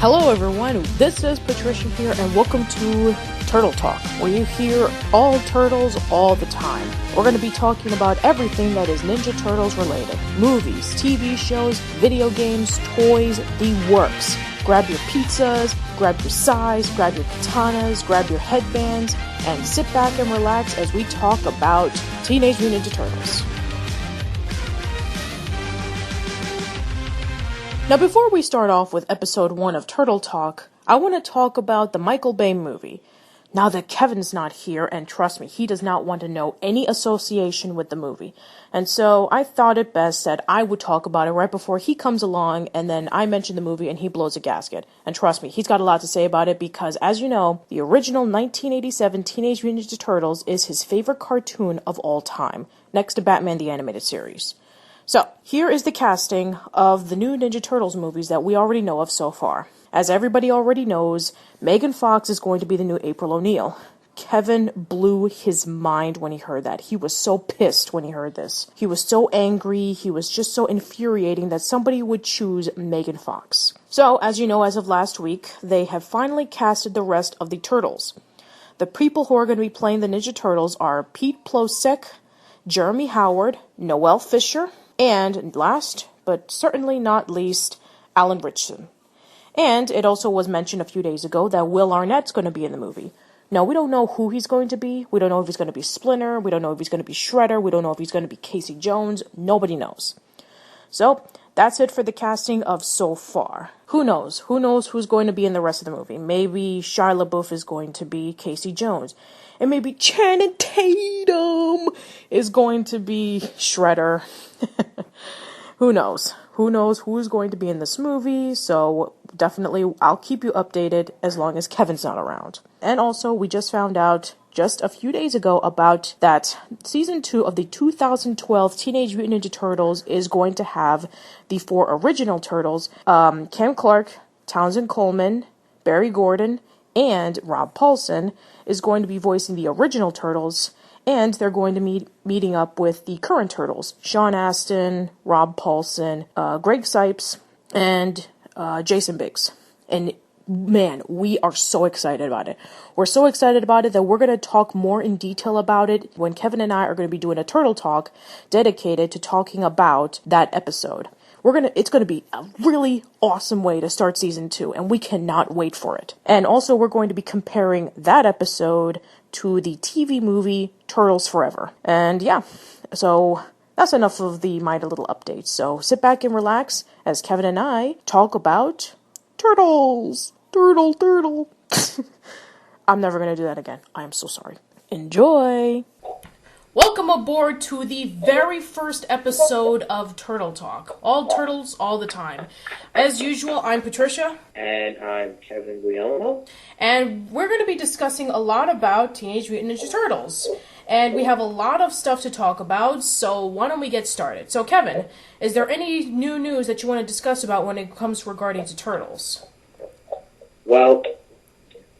Hello everyone, this is Patricia here and welcome to Turtle Talk, where you hear all turtles all the time. We're going to be talking about everything that is Ninja Turtles related. Movies, TV shows, video games, toys, the works. Grab your pizzas, grab your sais, grab your katanas, grab your headbands, and sit back and relax as we talk about Teenage Mutant Ninja Turtles. Now, before we start off with episode 1 of Turtle Talk, I want to talk about the Michael Bay movie. Now that Kevin's not here, and trust me, he does not want to know any association with the movie. And so I thought it best that I would talk about it right before he comes along, and then I mention the movie and he blows a gasket. And trust me, he's got a lot to say about it because, as you know, the original 1987 Teenage Mutant Ninja Turtles is his favorite cartoon of all time, next to Batman the Animated Series. So, here is the casting of the new Ninja Turtles movies that we already know of so far. As everybody already knows, Megan Fox is going to be the new April O'Neil. Kevin blew his mind when he heard that. He was so pissed when he heard this. He was so angry, he was just so infuriating that somebody would choose Megan Fox. So, as you know, as of last week, they have finally casted the rest of the Turtles. The people who are going to be playing the Ninja Turtles are Pete Plosek, Jeremy Howard, Noel Fisher, and last, but certainly not least, Alan Ritchson. And it also was mentioned a few days ago that Will Arnett's going to be in the movie. Now, we don't know who he's going to be. We don't know if he's going to be Splinter. We don't know if he's going to be Shredder. We don't know if he's going to be Casey Jones. Nobody knows. So, that's it for the casting of so far. Who knows? Who knows who's going to be in the rest of the movie? Maybe Shia LaBeouf is going to be Casey Jones. And maybe Channing Tatum is going to be Shredder. Who knows? Who knows who's going to be in this movie? So definitely I'll keep you updated as long as Kevin's not around. And also, we just found out just a few days ago about that season 2 of the 2012 Teenage Mutant Ninja Turtles is going to have the 4 original Turtles, Cam Clark, Townsend Coleman, Barry Gordon, and Rob Paulsen is going to be voicing the original Turtles, and they're going to meeting up with the current Turtles, Sean Astin, Rob Paulsen, Greg Sipes, and Jason Biggs. And man, we are so excited about it. We're so excited about it that we're going to talk more in detail about it when Kevin and I are going to be doing a Turtle Talk dedicated to talking about that episode. It's going to be a really awesome way to start season 2, and we cannot wait for it. And also, we're going to be comparing that episode to the TV movie Turtles Forever. And yeah, so that's enough of the My Little updates. So sit back and relax as Kevin and I talk about Turtles. Turtle. I'm never going to do that again. I am so sorry. Enjoy! Welcome aboard to the very first episode of Turtle Talk. All turtles, all the time. As usual, I'm Patricia. And I'm Kevin Guillermo. And we're going to be discussing a lot about Teenage Mutant Ninja Turtles. And we have a lot of stuff to talk about, so why don't we get started? So, Kevin, is there any new news that you want to discuss about when it comes regarding to Turtles? Well,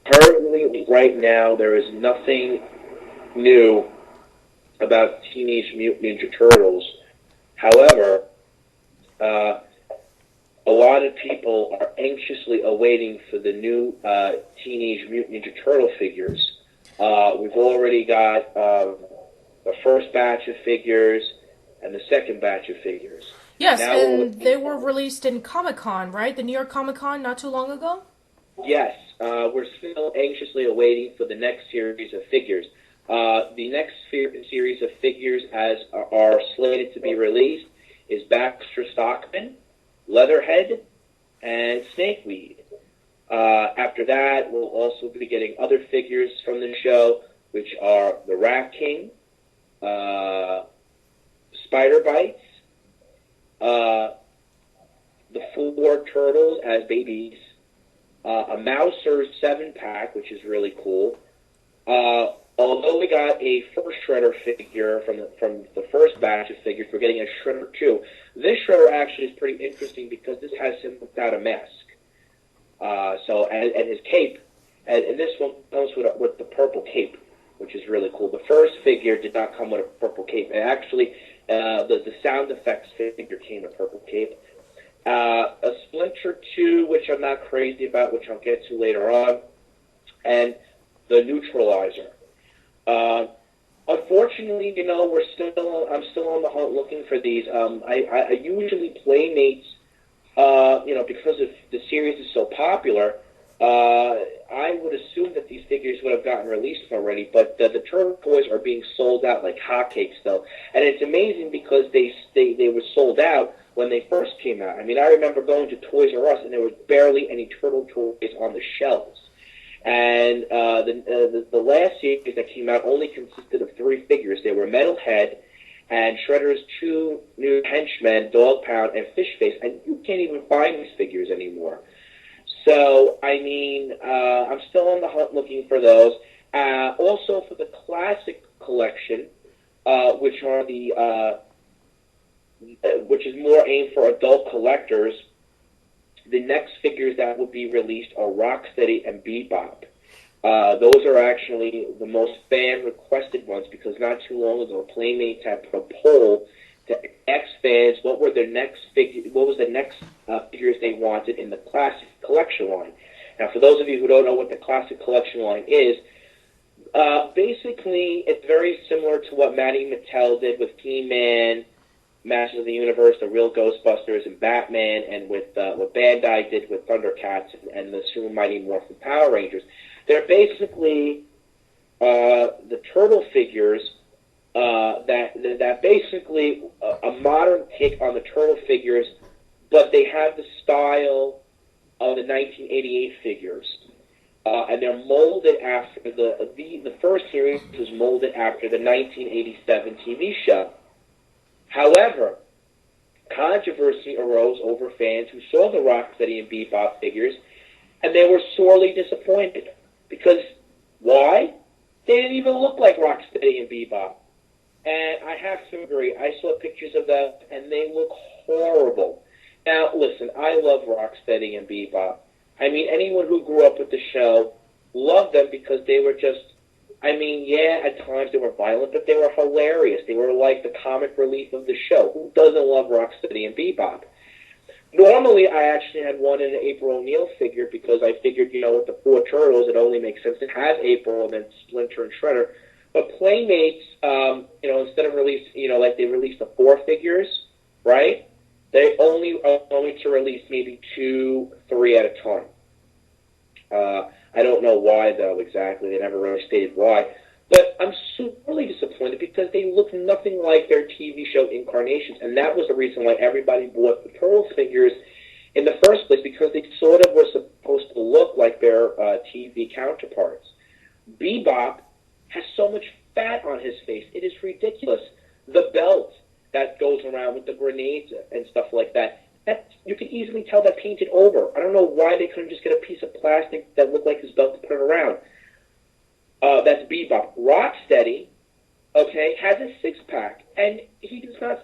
currently, right now, there is nothing new about Teenage Mutant Ninja Turtles. However, a lot of people are anxiously awaiting for the new Teenage Mutant Ninja Turtle figures. We've already got the first batch of figures and the second batch of figures. Yes, now, and they were released in Comic-Con, right? The New York Comic-Con not too long ago? Yes, we're still anxiously awaiting for the next series of figures. The next series of figures as are slated to be released is Baxter Stockman, Leatherhead, and Snakeweed. After that, we'll also be getting other figures from the show, which are the Rat King, Spider Bites, the 4 Turtles as babies, a Mouser 7-pack, which is really cool. Although we got a first Shredder figure from the first batch of figures, we're getting a Shredder 2. This Shredder actually is pretty interesting because this has him without a mask. And his cape, and this one comes with the purple cape, which is really cool. The first figure did not come with a purple cape. And actually, the sound effects figure came with a purple cape. a Splinter 2, which I'm not crazy about, which I'll get to later on, and the Neutralizer. Uh, Unfortunately, I'm still on the hunt looking for these. I usually Playmates, because of the series is so popular, I would assume that these figures would have gotten released already, but the Turtle toys are being sold out like hotcakes, though. And it's amazing because they were sold out when they first came out. I mean, I remember going to Toys R Us, and there was barely any Turtle toys on the shelves. And the last series that came out only consisted of 3 figures. They were Metalhead and Shredder's 2 new henchmen, Dog Pound and Fishface, and you can't even find these figures anymore. So, I mean, I'm still on the hunt looking for those. Also for the classic collection, which are which is more aimed for adult collectors. The next figures that will be released are Rocksteady and Bebop. Those are actually the most fan-requested ones because not too long ago, Playmates had put a poll to ask fans what was the next figures they wanted in the classic collection line. Now, for those of you who don't know what the classic collection line is, basically it's very similar to what Matty Mattel did with He-Man, Masters of the Universe, the Real Ghostbusters, and Batman, and with what Bandai did with Thundercats and the Super Mighty Morphin Power Rangers. They're basically the turtle figures that basically a modern take on the turtle figures, but they have the style of the 1988 figures. And they're molded after the first series was molded after the 1987 TV show. However, controversy arose over fans who saw the Rocksteady and Bebop figures, and they were sorely disappointed. Because, why? They didn't even look like Rocksteady and Bebop. And I have to agree, I saw pictures of them, and they look horrible. Now, listen, I love Rocksteady and Bebop. I mean, anyone who grew up with the show loved them because they were just, at times they were violent, but they were hilarious. They were like the comic relief of the show. Who doesn't love Rocksteady and Bebop? Normally, I actually had one in an April O'Neil figure because I figured, with the 4 turtles, it only makes sense to have April and then Splinter and Shredder. But Playmates, instead of like they released the 4 figures, right? They only are going to release maybe 2, 3 at a time. I don't know why, though, exactly. They never really stated why. But I'm sorely disappointed because they look nothing like their TV show incarnations. And that was the reason why everybody bought the Turtles figures in the first place, because they sort of were supposed to look like their TV counterparts. Bebop has so much fat on his face. It is ridiculous. The belt that goes around with the grenades and stuff like that, you can easily tell that painted over. I don't know why they couldn't just get a piece of plastic that looked like his belt to put it around. That's Bebop. Rocksteady, has a 6-pack, and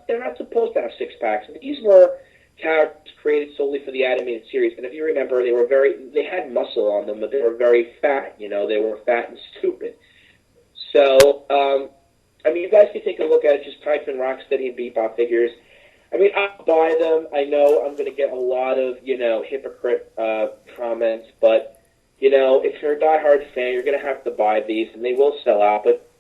they're not supposed to have 6-packs. These were characters created solely for the animated series, and if you remember, they had muscle on them, but they were very fat, they were fat and stupid. So, you guys can take a look at it, just type in Rocksteady and Bebop figures. I'll buy them. I know I'm going to get a lot of, hypocrite comments, but, if you're a diehard fan, you're going to have to buy these, and they will sell out, but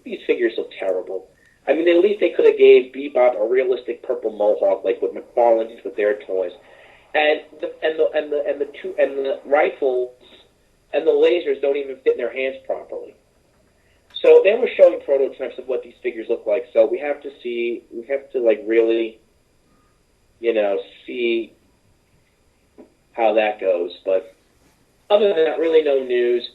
these figures look terrible. At least they could have gave Bebop a realistic purple mohawk, like what McFarlane did with their toys. And the rifles and the lasers don't even fit in their hands properly. So they were showing prototypes of what these figures look like. So we have to really, see how that goes. But other than that, really no news.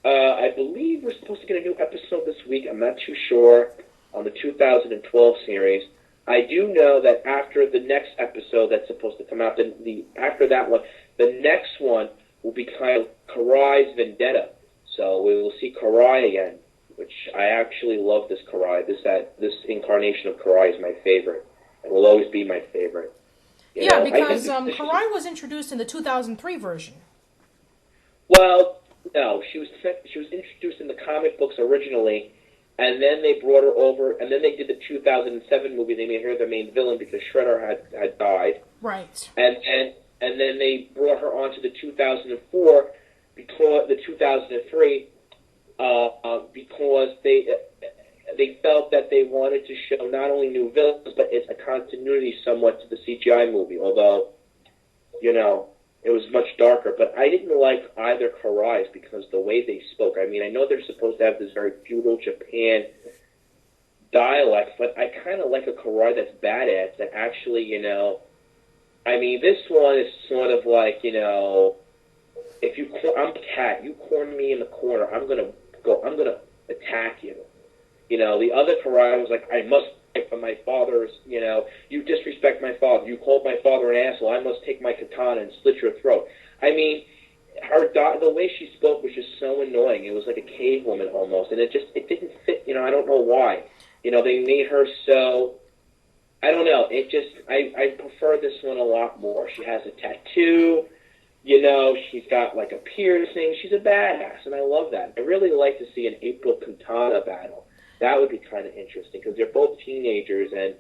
I believe we're supposed to get a new episode this week. I'm not too sure on the 2012 series. I do know that after the next episode that's supposed to come out, after that one, the next one will be titled Karai's Vendetta. So we will see Karai again, which I actually love this Karai. This incarnation of Karai is my favorite. It will always be my favorite. Because Karai was introduced in the 2003 version. Well, no, she was introduced in the comic books originally And then they brought her over, and then they did the 2007 movie. They made her the main villain because Shredder had died. Right. And then they brought her on to the 2004, because the 2003, because they felt that they wanted to show not only new villains, but it's a continuity somewhat to the CGI movie, although, you know, it was much darker. But I didn't like either Karai's because the way they spoke. I mean, I know they're supposed to have this very feudal Japan dialect, but I kind of like a Karai that's badass, that actually, you know, I mean, this one is sort of like, you know, I'm a cat, you corner me in the corner, I'm gonna attack you. You know, the other Karai was like, I must fight for my father's, you know, you disrespect my father, you called my father an asshole, I must take my katana and slit your throat. I mean, the way she spoke was just so annoying. It was like a cave woman almost, and it didn't fit, you know, I don't know why. You know, they made her so, I don't know, I prefer this one a lot more. She has a tattoo, you know, she's got like a piercing, she's a badass, and I love that. I really like to see an April Katana battle. That would be kind of interesting, because they're both teenagers, and,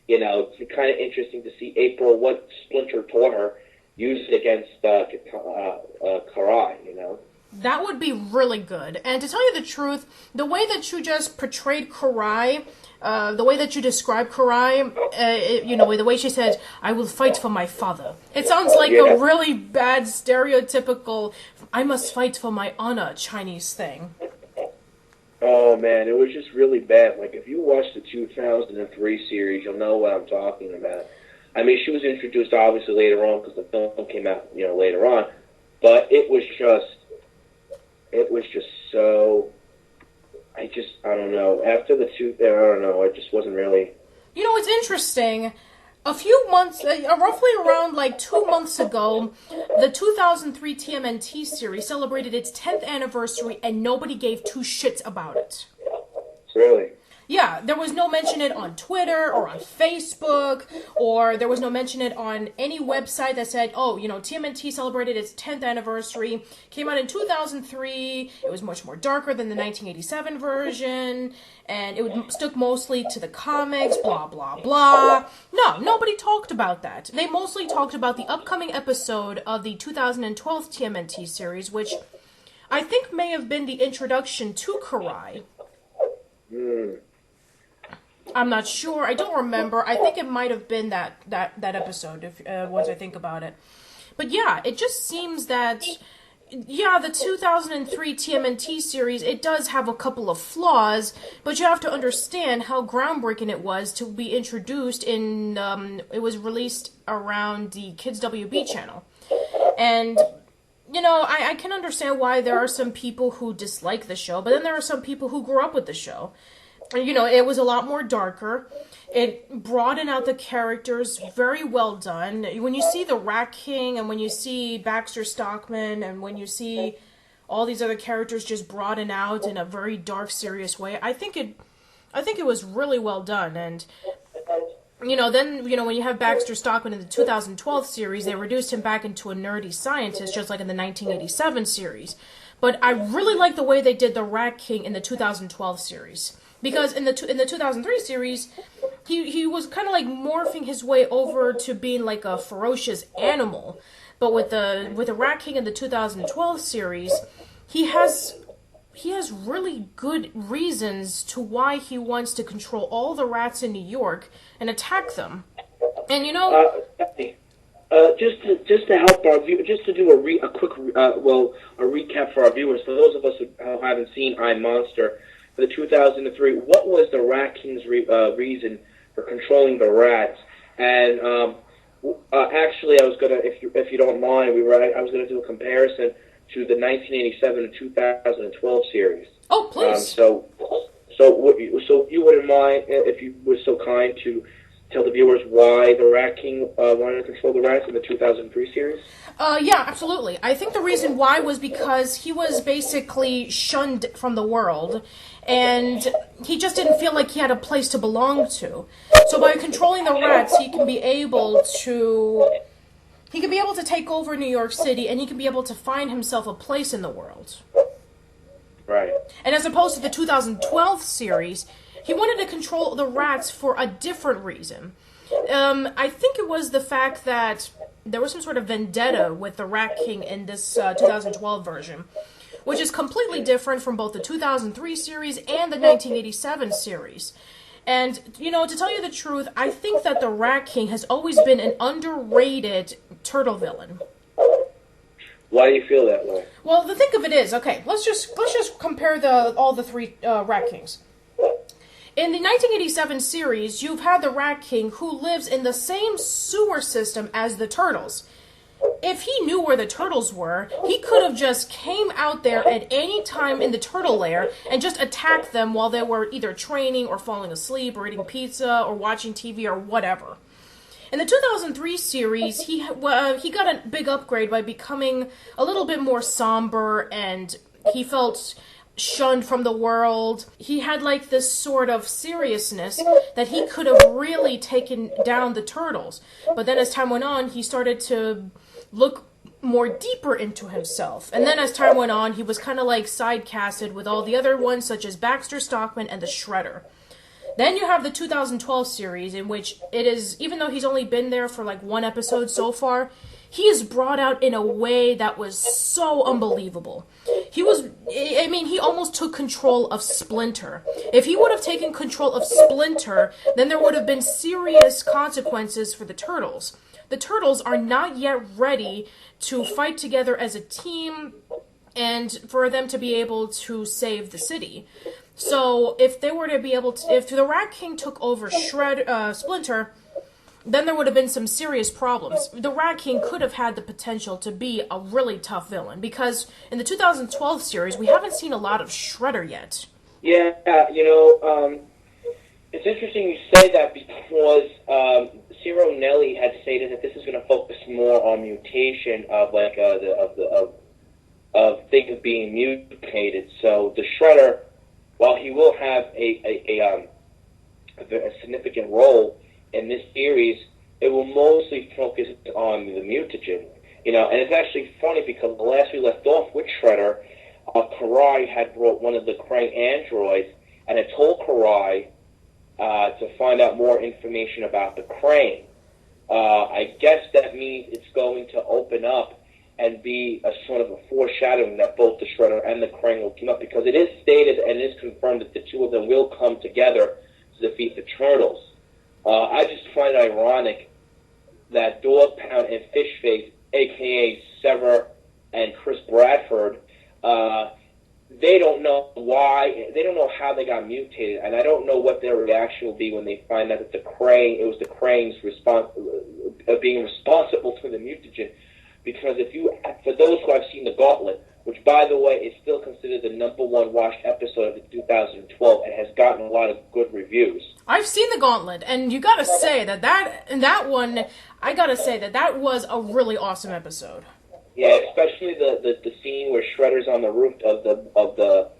you know, it's kind of interesting to see April, what Splinter taught her, use it against Karai, you know? That would be really good. And to tell you the truth, the way that you just portrayed Karai, the way that you described Karai, you know, the way she said, I will fight for my father. It sounds like a really bad, stereotypical, I must fight for my honor Chinese thing. Oh, man, it was just really bad. Like, if you watch the 2003 series, you'll know what I'm talking about. I mean, she was introduced, obviously, later on, because the film came out, you know, later on. But it was just so, I don't know. After the I don't know, it just wasn't really... You know, it's interesting. A few months, roughly around like 2 months ago, the 2003 TMNT series celebrated its 10th anniversary, and nobody gave two shits about it. Really? Yeah, there was no mention it on Twitter or on Facebook, or there was no mention it on any website that said, oh, you know, TMNT celebrated its 10th anniversary, came out in 2003, it was much more darker than the 1987 version, and it stuck mostly to the comics, blah, blah, blah. No, nobody talked about that. They mostly talked about the upcoming episode of the 2012 TMNT series, which I think may have been the introduction to Karai. I'm not sure. I don't remember. I think it might have been that episode, if once I think about it. But yeah, it just seems that, yeah, the 2003 TMNT series, it does have a couple of flaws, but you have to understand how groundbreaking it was to be introduced in, it was released around the Kids WB channel. And, you know, I can understand why there are some people who dislike the show, but then there are some people who grew up with the show. And, you know, it was a lot more darker. It broadened out the characters, very well done. When you see the Rat King, and when you see Baxter Stockman, and when you see all these other characters just broaden out in a very dark, serious way, I think it was really well done. And, you know, then, you know, when you have Baxter Stockman in the 2012 series, they reduced him back into a nerdy scientist, just like in the 1987 series. But I really like the way they did the Rat King in the 2012 series. Because in the 2003 series, he was kind of like morphing his way over to being like a ferocious animal. But with the Rat King in the 2012 series, he has really good reasons to why he wants to control all the rats in New York and attack them. And you know, just to help our viewers, just to do a quick recap for our viewers, for those of us who haven't seen I, Monster, for the 2003, what was the Rat King's reason for controlling the rats? And actually, I was gonna, if you don't mind, I was gonna do a comparison to the 1987 and 2012 series. Oh, please. So you wouldn't mind if you were so kind to tell the viewers why the Rat King wanted to control the rats in the 2003 series? Yeah, absolutely. I think the reason why was because he was basically shunned from the world, and he just didn't feel like he had a place to belong to. So by controlling the rats, he can be able to take over New York City, and he can be able to find himself a place in the world. Right. And as opposed to the 2012 series, he wanted to control the rats for a different reason. I think it was the fact that there was some sort of vendetta with the Rat King in this 2012 version, which is completely different from both the 2003 series and the 1987 series. And, to tell you the truth, I think that the Rat King has always been an underrated turtle villain. Why do you feel that way? Well, the thing of it is, okay, let's just compare all the three Rat Kings. In the 1987 series, you've had the Rat King who lives in the same sewer system as the turtles. If he knew where the turtles were, he could have just came out there at any time in the turtle lair and just attacked them while they were either training or falling asleep or eating pizza or watching TV or whatever. In the 2003 series, he got a big upgrade by becoming a little bit more somber, and he felt shunned from the world. He had like this sort of seriousness that he could have really taken down the turtles. But then as time went on, he started to look more deeper into himself. And then as time went on, he was kind of like side-casted with all the other ones, such as Baxter Stockman and the Shredder. Then you have the 2012 series, in which it is, even though he's only been there for like one episode so far, he is brought out in a way that was so unbelievable. He almost took control of Splinter. If he would have taken control of Splinter, then there would have been serious consequences for the Turtles. The Turtles are not yet ready to fight together as a team and for them to be able to save the city. So if they were to be able to, if the Rat King took over Splinter, then there would have been some serious problems. The Rat King could have had the potential to be a really tough villain, because in the 2012 series, we haven't seen a lot of Shredder yet. Yeah, it's interesting you say that, because Ciro Nelli had stated that this is going to focus more on mutation of things being mutated. So the Shredder, while he will have a significant role in this series, it will mostly focus on the mutagen. And it's actually funny, because the last we left off with Shredder, Karai had brought one of the Krang androids and had told Karai to find out more information about the Krang. I guess that means it's going to open up and be a sort of a foreshadowing that both the Shredder and the Krang will team up, because it is stated and it is confirmed that the two of them will come together to defeat the Turtles. I just find it ironic that Dog Pound and Fishface, a.k.a. Sever and Chris Bradford, they don't know why, they don't know how they got mutated, and I don't know what their reaction will be when they find out that it was the Krang's being responsible for the mutagen. Because for those who have seen The Gauntlet, which, by the way, is still considered the #1 watched episode of 2012 and has gotten a lot of good reviews. I've seen The Gauntlet, and you gotta say that one, I gotta say that was a really awesome episode. Yeah, especially the scene where Shredder's on the roof of the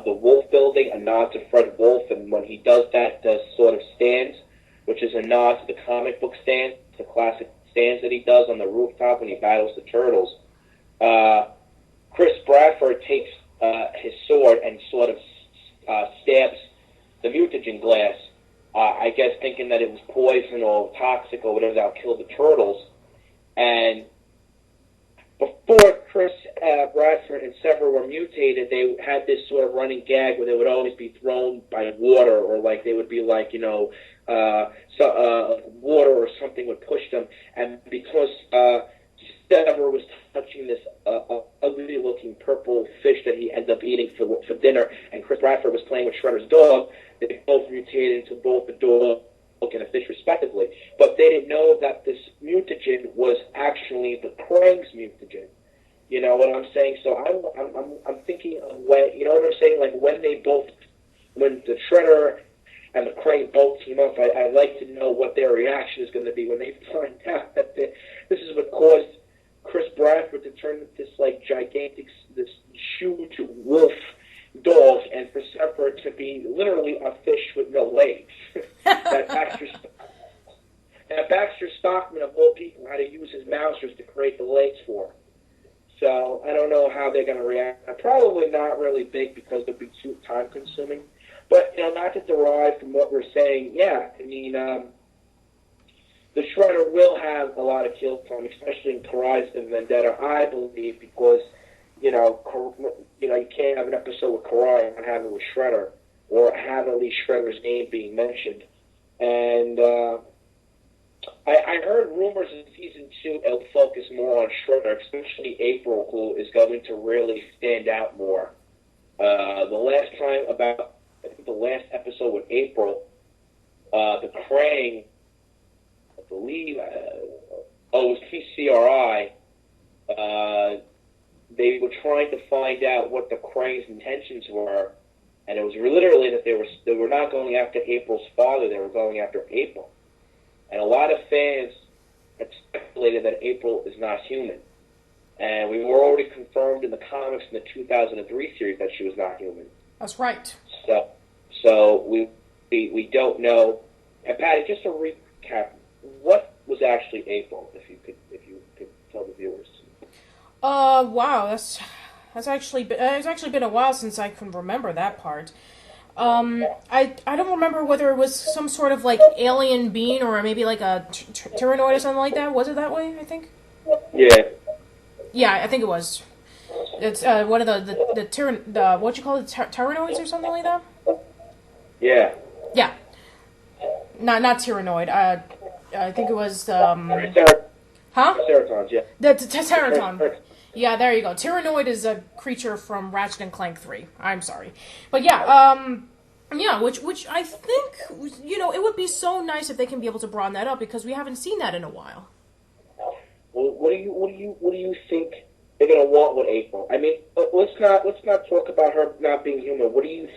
Wolf building, a nod to Fred Wolf, and when he does that, the sort of stands, which is a nod to the comic book stand, the classic stands that he does on the rooftop when he battles the Turtles. Chris Bradford takes his sword and sort of stabs the mutagen glass, I guess thinking that it was poison or toxic or whatever that would kill the Turtles. And before Chris Bradford and Sever were mutated, they had this sort of running gag where they would always be thrown by water, or like they would be like, water or something would push them. And because Sever was touching this ugly-looking purple fish that he ended up eating for dinner, and Chris Bradford was playing with Shredder's dog, they both mutated into both a dog and a fish, respectively. But they didn't know that this mutagen was actually the Krang's mutagen. You know what I'm saying? So I'm thinking of when, you know what I'm saying? Like when the Shredder and the Krang both team up, I'd like to know what their reaction is going to be when they find out that this is what caused Chris Bradford to turn into this like gigantic, this huge wolf dog, and for Sever to be literally a fish with no legs. that Baxter Stockman, of all people, had to use his mousers to create the legs for him. So I don't know how they're going to react. Probably not really big because it'll be too time consuming. But not to derive from what we're saying. Yeah, I mean, the Shredder will have a lot of kill time, especially in Karai's Vendetta, I believe, because you can't have an episode with Karai and not have it with Shredder, or have at least Shredder's name being mentioned. And I heard rumors in season 2 it'll focus more on Shredder, especially April, who is going to really stand out more. I think the last episode with April, the Krang, I believe, it was TCRI. They were trying to find out what the Krang's intentions were, and it was literally that they were not going after April's father; they were going after April. And a lot of fans had speculated that April is not human, and we were already confirmed in the comics in the 2003 series that she was not human. That's right. So we don't know. And Patty, just to recap, what was actually April? If you could tell the viewers. Wow, it's actually been a while since I can remember that part. I don't remember whether it was some sort of like alien being or maybe like a Tyrannoid or something like that. Was it that way? I think. Yeah. Yeah, I think it was. It's one of the what you call it, Tyrannoids or something like that. Yeah. Yeah. Not Tyrannoid. I think it was Huh? Ceratons, yeah. The Teraton. Yeah, there you go. Tyrannoid is a creature from Ratchet and Clank 3. I'm sorry. But yeah, which I think, it would be so nice if they can be able to broaden that up because we haven't seen that in a while. Well, what do you think they're going to want with April? I mean, let's not talk about her not being human. What do you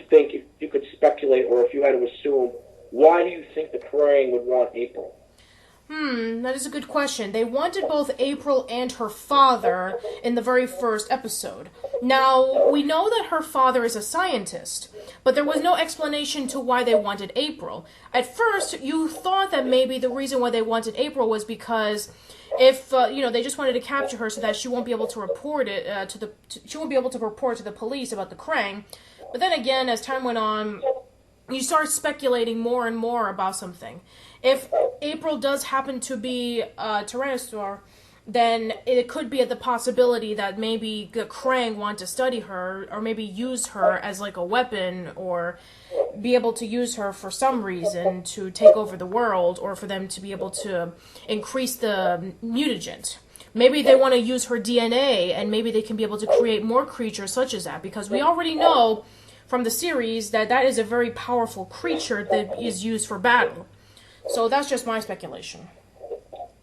think if you could speculate or if you had to assume, why do you think the Krang would want April? That is a good question. They wanted both April and her father in the very first episode. Now, we know that her father is a scientist, but there was no explanation to why they wanted April. At first, you thought that maybe the reason why they wanted April was because if, they just wanted to capture her so that she won't be able to report it she won't be able to report to the police about the Krang. But then again, as time went on, you start speculating more and more about something. If April does happen to be a Tyrannosaur, then it could be the possibility that maybe the Krang want to study her, or maybe use her as like a weapon, or be able to use her for some reason to take over the world, or for them to be able to increase the mutagen. Maybe they want to use her DNA, and maybe they can be able to create more creatures such as that, because we already know from the series that is a very powerful creature that is used for battle. So that's just my speculation.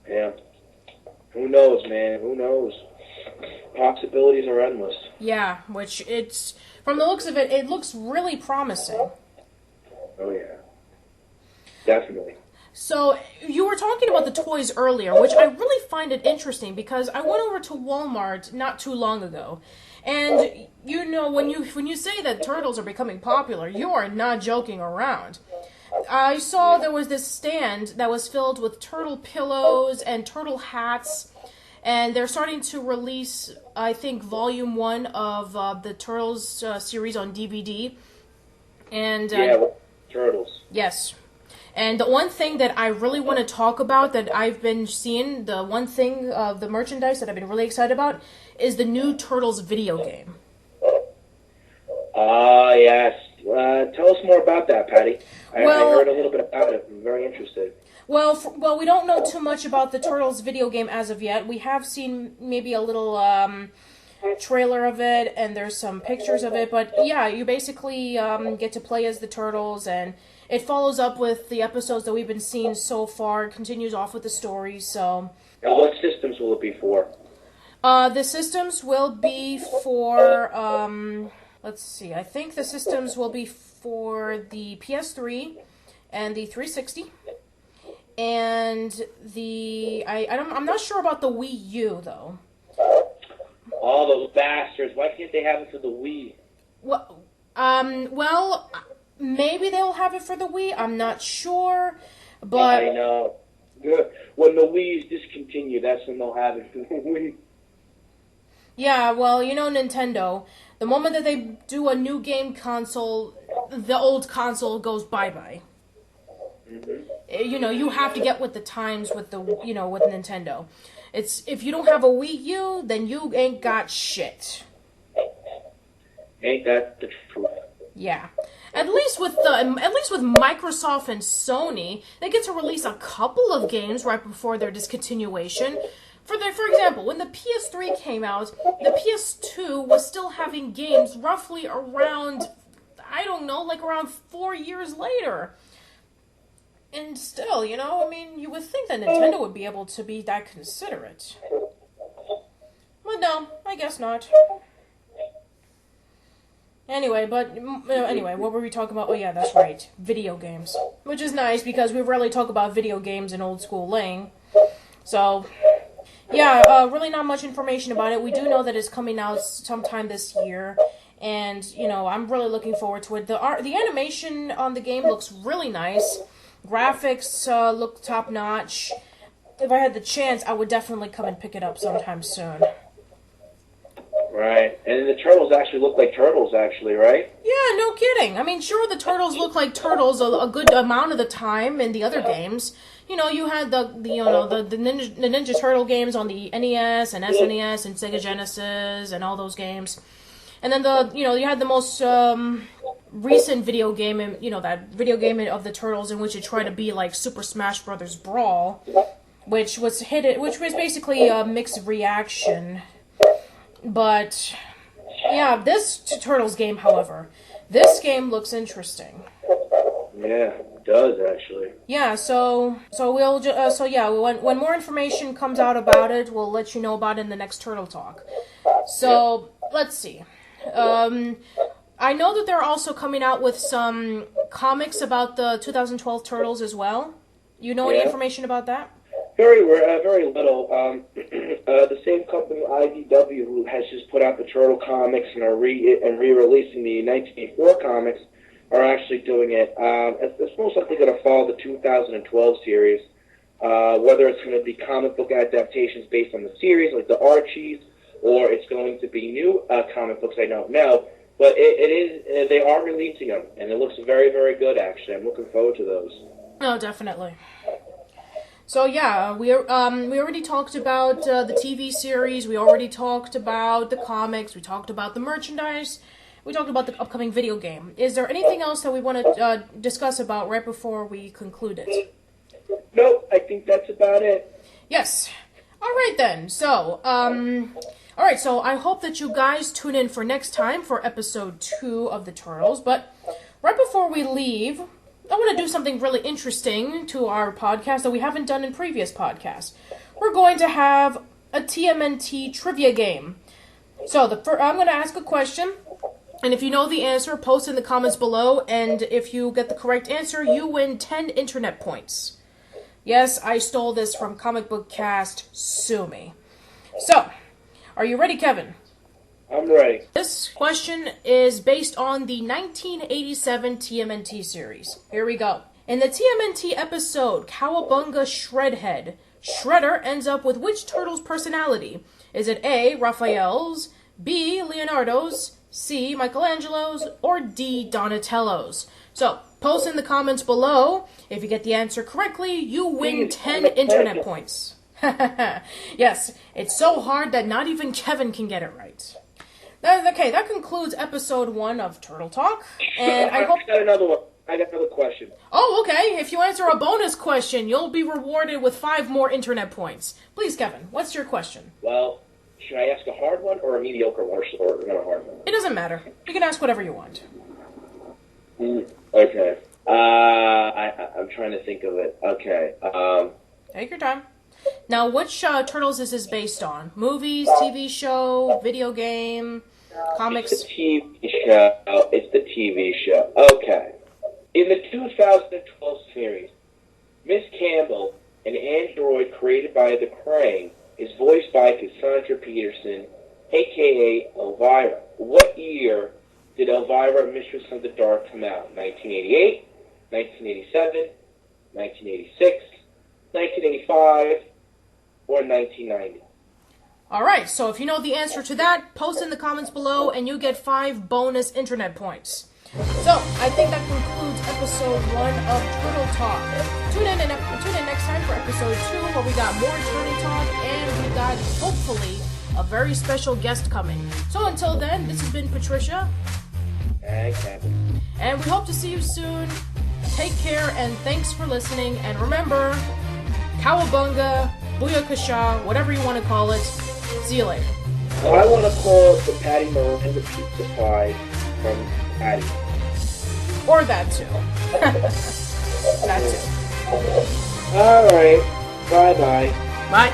Yeah. Who knows, man? Who knows? Possibilities are endless. Yeah, which from the looks of it, it looks really promising. Oh, yeah. Definitely. So, you were talking about the toys earlier, which I really find it interesting because I went over to Walmart not too long ago. And, when you say that turtles are becoming popular, you are not joking around. I saw there was this stand that was filled with turtle pillows and turtle hats, and they're starting to release, I think, Volume 1 of the Turtles series on DVD. And Turtles. Yes. And the one thing that I really want to talk about that I've been seeing, the one thing of the merchandise that I've been really excited about, is the new Turtles video game. Yes. Tell us more about that, Patty. I heard a little bit about it. I'm very interested. Well, we don't know too much about the Turtles video game as of yet. We have seen maybe a little trailer of it, and there's some pictures of it. But yeah, you basically get to play as the Turtles, and it follows up with the episodes that we've been seeing so far. It continues off with the story. So. And what systems will it be for? The systems will be for. Let's see. I think the systems will be for the PS3 and the 360, and I'm not sure about the Wii U though. All those bastards! Why can't they have it for the Wii? Well, maybe they'll have it for the Wii. I'm not sure, but I know When the Wii is discontinued, that's when they'll have it for the Wii. Yeah, well, Nintendo, the moment that they do a new game console, the old console goes bye-bye. Mm-hmm. You have to get with the times with with Nintendo. It's if you don't have a Wii U, then you ain't got shit. Ain't that the truth? Yeah. At least with Microsoft and Sony, they get to release a couple of games right before their discontinuation. For example, when the PS3 came out, the PS2 was still having games roughly around, I don't know, like around 4 years later. And still, you would think that Nintendo would be able to be that considerate. But no, I guess not. Anyway, what were we talking about? Oh yeah, that's right, video games. Which is nice, because we rarely talk about video games in Old School Lane. So, yeah, really not much information about it. We do know that it's coming out sometime this year, and, I'm really looking forward to it. The animation on the game looks really nice. Graphics look top-notch. If I had the chance, I would definitely come and pick it up sometime soon. Right, and the turtles actually look like turtles, actually, right? Yeah, no kidding. I mean, sure, the turtles look like turtles a good amount of the time in the other games. You had the Ninja Turtle games on the NES and SNES and Sega Genesis and all those games. And then you had the most recent video game, that video game of the Turtles in which it tried to be like Super Smash Bros. Brawl, which was basically a mixed reaction. But yeah, this Turtles game, however, this game looks interesting. Yeah, it does actually. Yeah, so we'll when more information comes out about it, we'll let you know about it in the next Turtle Talk. So let's see. I know that they're also coming out with some comics about the 2012 Turtles as well. You know any information about that? Very little. The same company, IDW, who has just put out the Turtle comics and are re-releasing the 1984 comics, are actually doing it. It's most likely going to follow the 2012 series. Whether it's going to be comic book adaptations based on the series, like the Archies, or it's going to be new comic books, I don't know. But it is. They are releasing them, and it looks very, very good. Actually, I'm looking forward to those. Oh, definitely. So yeah, we already talked about the TV series. We already talked about the comics. We talked about the merchandise. We talked about the upcoming video game. Is there anything else that we want to discuss about right before we conclude it? Nope, I think that's about it. Yes. All right then. So, all right. So I hope that you guys tune in for next time for episode 2 of the Turtles. But right before we leave, I want to do something really interesting to our podcast that we haven't done in previous podcasts. We're going to have a TMNT trivia game. So I'm going to ask a question, and if you know the answer, post in the comments below, and if you get the correct answer, you win 10 internet points. Yes, I stole this from Comic Book Cast. Sue me. So, are you ready, Kevin? I'm ready. This question is based on the 1987 TMNT series. Here we go. In the TMNT episode, Cowabunga Shredhead, Shredder ends up with which turtle's personality? Is it A, Raphael's, B, Leonardo's, C, Michelangelo's, or D, Donatello's? So, post in the comments below. If you get the answer correctly, you win 10 internet points. Yes, it's so hard that not even Kevin can get it right. Okay, that concludes episode 1 of Turtle Talk, and I hope... I got another one. I got another question. Oh, okay. If you answer a bonus question, you'll be rewarded with 5 more internet points. Please, Kevin, what's your question? Well, should I ask a hard one or a mediocre one, or not a hard one? It doesn't matter. You can ask whatever you want. Okay. I'm trying to think of it. Okay. Take your time. Now, which Turtles is this based on? Movies, TV show, video game, comics? It's the TV show. It's the TV show. Okay. In the 2012 series, Miss Campbell, an android created by the Krang, is voiced by Cassandra Peterson, a.k.a. Elvira. What year did Elvira, Mistress of the Dark, come out? 1988, 1987, 1986, 1985, or 1990. Alright, so if you know the answer to that, post in the comments below and you get 5 bonus internet points. So, I think that concludes episode 1 of Turtle Talk. Tune in next time for episode 2 where we got more Turtle Talk and we got, hopefully, a very special guest coming. So until then, this has been Patricia. And Kevin. And we hope to see you soon. Take care and thanks for listening. And remember, Cowabunga, Booyakasha, whatever you want to call it. See you later. Well, I want to call it the Patty Miranda Pizza Pie from Patty. Or that too. That too. All right. Bye-bye. Bye.